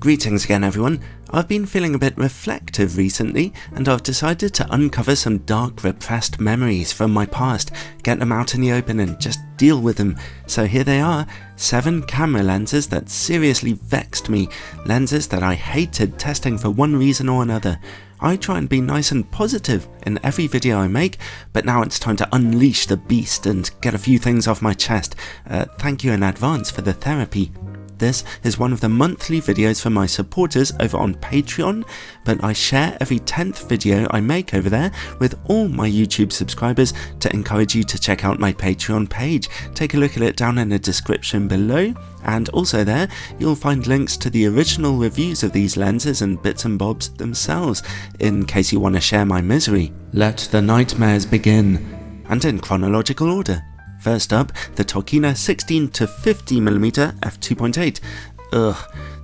Greetings again everyone. I've been feeling a bit reflective recently and I've decided to uncover some dark repressed memories from my past, get them out in the open and just deal with them. So here they are, 7 camera lenses that seriously vexed me, lenses that I hated testing for one reason or another. I try and be nice and positive in every video I make, but now it's time to unleash the beast and get a few things off my chest. Thank you in advance for the therapy. This is one of the monthly videos for my supporters over on Patreon, but I share every 10th video I make over there with all my YouTube subscribers to encourage you to check out my Patreon page. Take a look at it down in the description below, and also there you'll find links to the original reviews of these lenses and bits and bobs themselves, in case you want to share my misery. Let the nightmares begin, and in chronological order. First up, the Tokina 16-50mm f2.8.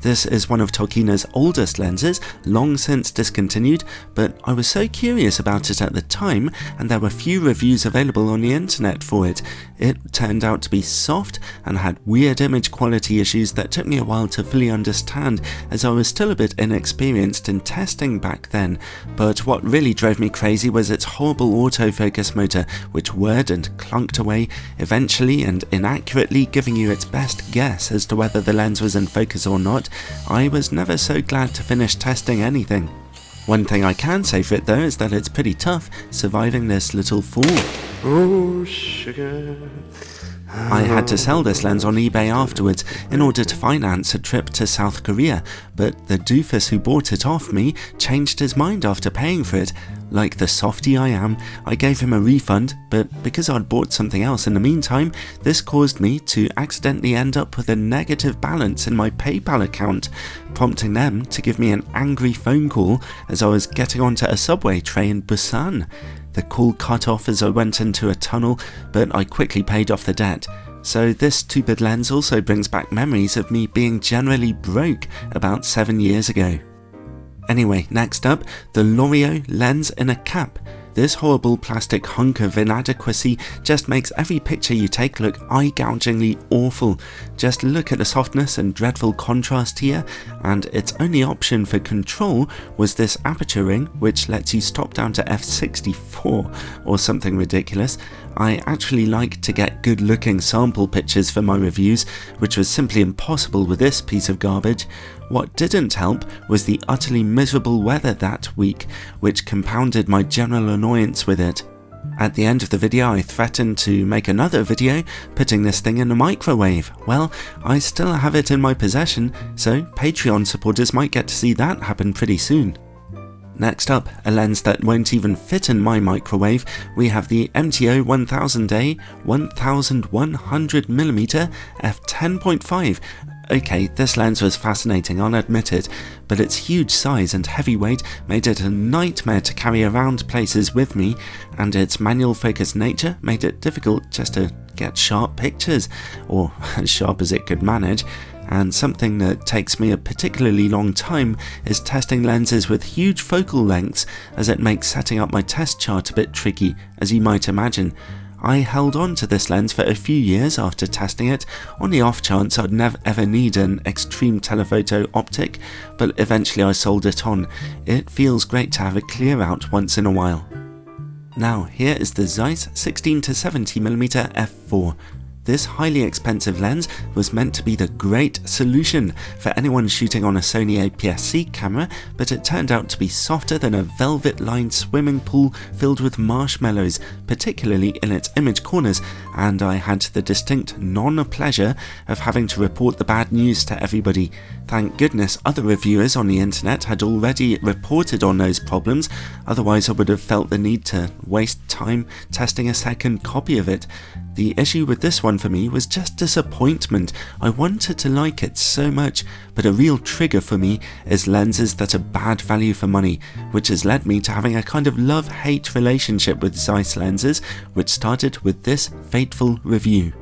This is one of Tokina's oldest lenses, long since discontinued, but I was so curious about it at the time and there were few reviews available on the internet for it. It turned out to be soft and had weird image quality issues that took me a while to fully understand, as I was still a bit inexperienced in testing back then. But what really drove me crazy was its horrible autofocus motor, which whirred and clunked away, eventually and inaccurately giving you its best guess as to whether the lens was in focus or not. I was never so glad to finish testing anything. One thing I can say for it though is that it's pretty tough surviving this little fall. Oh, sugar. I had to sell this lens on eBay afterwards in order to finance a trip to South Korea, but the doofus who bought it off me changed his mind after paying for it. Like the softie I am, I gave him a refund, but because I'd bought something else in the meantime, this caused me to accidentally end up with a negative balance in my PayPal account, prompting them to give me an angry phone call as I was getting onto a subway train in Busan. The call cut off as I went into a tunnel, but I quickly paid off the debt. So this stupid lens also brings back memories of me being generally broke about 7 years ago. Anyway, next up, the Loreo Lens in a cap. This horrible plastic hunk of inadequacy just makes every picture you take look eye-gougingly awful. Just look at the softness and dreadful contrast here, and its only option for control was this aperture ring, which lets you stop down to f64 or something ridiculous. I actually like to get good looking sample pictures for my reviews, which was simply impossible with this piece of garbage. What didn't help was the utterly miserable weather that week, which compounded my general annoyance with it. At the end of the video I threatened to make another video putting this thing in a microwave. Well, I still have it in my possession, so Patreon supporters might get to see that happen pretty soon. Next up, a lens that won't even fit in my microwave, we have the MTO 1000A 1100mm f10.5. Okay, this lens was fascinating, I'll admit it, but its huge size and heavy weight made it a nightmare to carry around places with me, and its manual focus nature made it difficult just to get sharp pictures, or as sharp as it could manage. And something that takes me a particularly long time is testing lenses with huge focal lengths, as it makes setting up my test chart a bit tricky, as you might imagine. I held on to this lens for a few years after testing it, on the off chance I'd never ever need an extreme telephoto optic, but eventually I sold it on. It feels great to have a clear out once in a while. Now here is the Zeiss 16-70mm f4. This highly expensive lens was meant to be the great solution for anyone shooting on a Sony aps-c camera, but it turned out to be softer than a velvet-lined swimming pool filled with marshmallows, particularly in its image corners, and I had the distinct non-pleasure of having to report the bad news to everybody. Thank goodness other reviewers on the internet had already reported on those problems, otherwise I would have felt the need to waste time testing a second copy of it. The issue with this one for me was just disappointment. I wanted to like it so much, but a real trigger for me is lenses that are bad value for money, which has led me to having a kind of love-hate relationship with Zeiss lenses, which started with this fateful review.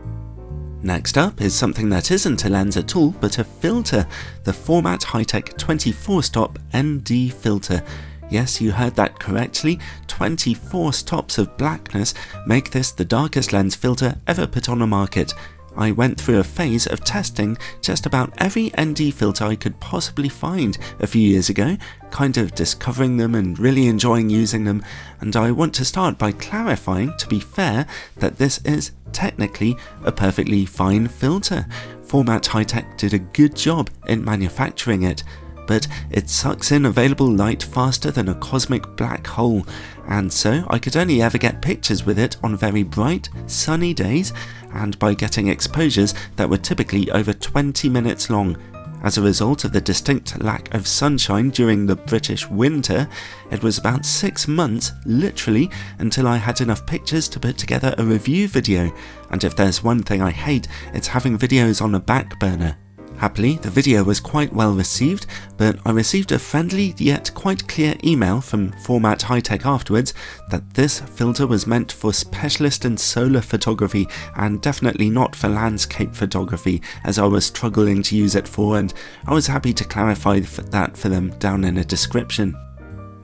Next up is something that isn't a lens at all, but a filter, the Formatt Hitech 24-stop ND filter. Yes, you heard that correctly, 24 stops of blackness make this the darkest lens filter ever put on the market. I went through a phase of testing just about every ND filter I could possibly find a few years ago, kind of discovering them and really enjoying using them, and I want to start by clarifying, to be fair, that this is technically a perfectly fine filter. Formatt Hitech did a good job in manufacturing it, but it sucks in available light faster than a cosmic black hole, and so I could only ever get pictures with it on very bright, sunny days, and by getting exposures that were typically over 20 minutes long. As a result of the distinct lack of sunshine during the British winter, it was about 6 months, literally, until I had enough pictures to put together a review video, and if there's one thing I hate, it's having videos on a back burner. Happily, the video was quite well received, but I received a friendly yet quite clear email from Formatt Hitech afterwards that this filter was meant for specialist and solar photography and definitely not for landscape photography, as I was struggling to use it for, and I was happy to clarify that for them down in a description.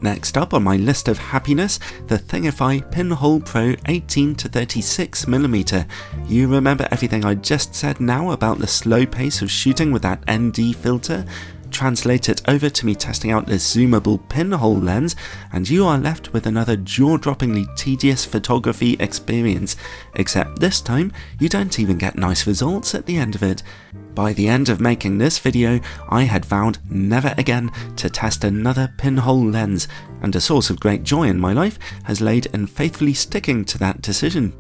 Next up on my list of happiness, the Thingify Pinhole Pro 18-36mm. You remember everything I just said now about the slow pace of shooting with that ND filter? Translate it over to me testing out this zoomable pinhole lens, and you are left with another jaw-droppingly tedious photography experience, except this time you don't even get nice results at the end of it. By the end of making this video, I had vowed never again to test another pinhole lens, and a source of great joy in my life has laid in faithfully sticking to that decision.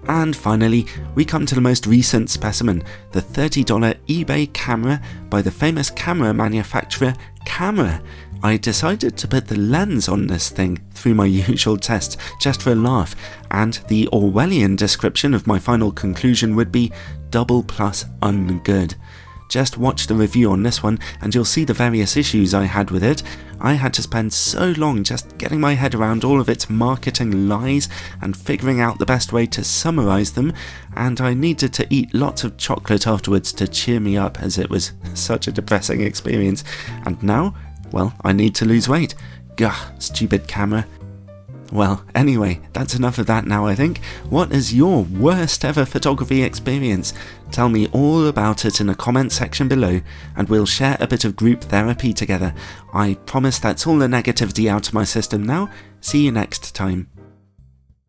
And finally, we come to the most recent specimen, the $30 eBay camera by the famous camera manufacturer Camera. I decided to put the lens on this thing through my usual tests just for a laugh, and the Orwellian description of my final conclusion would be double plus ungood. Just watch the review on this one and you'll see the various issues I had with it. I had to spend so long just getting my head around all of its marketing lies and figuring out the best way to summarise them, and I needed to eat lots of chocolate afterwards to cheer me up, as it was such a depressing experience. And now, well, I need to lose weight. Gah, stupid camera. Well, anyway, that's enough of that now, I think. What is your worst ever photography experience? Tell me all about it in the comment section below, and we'll share a bit of group therapy together. I promise that's all the negativity out of my system now. See you next time.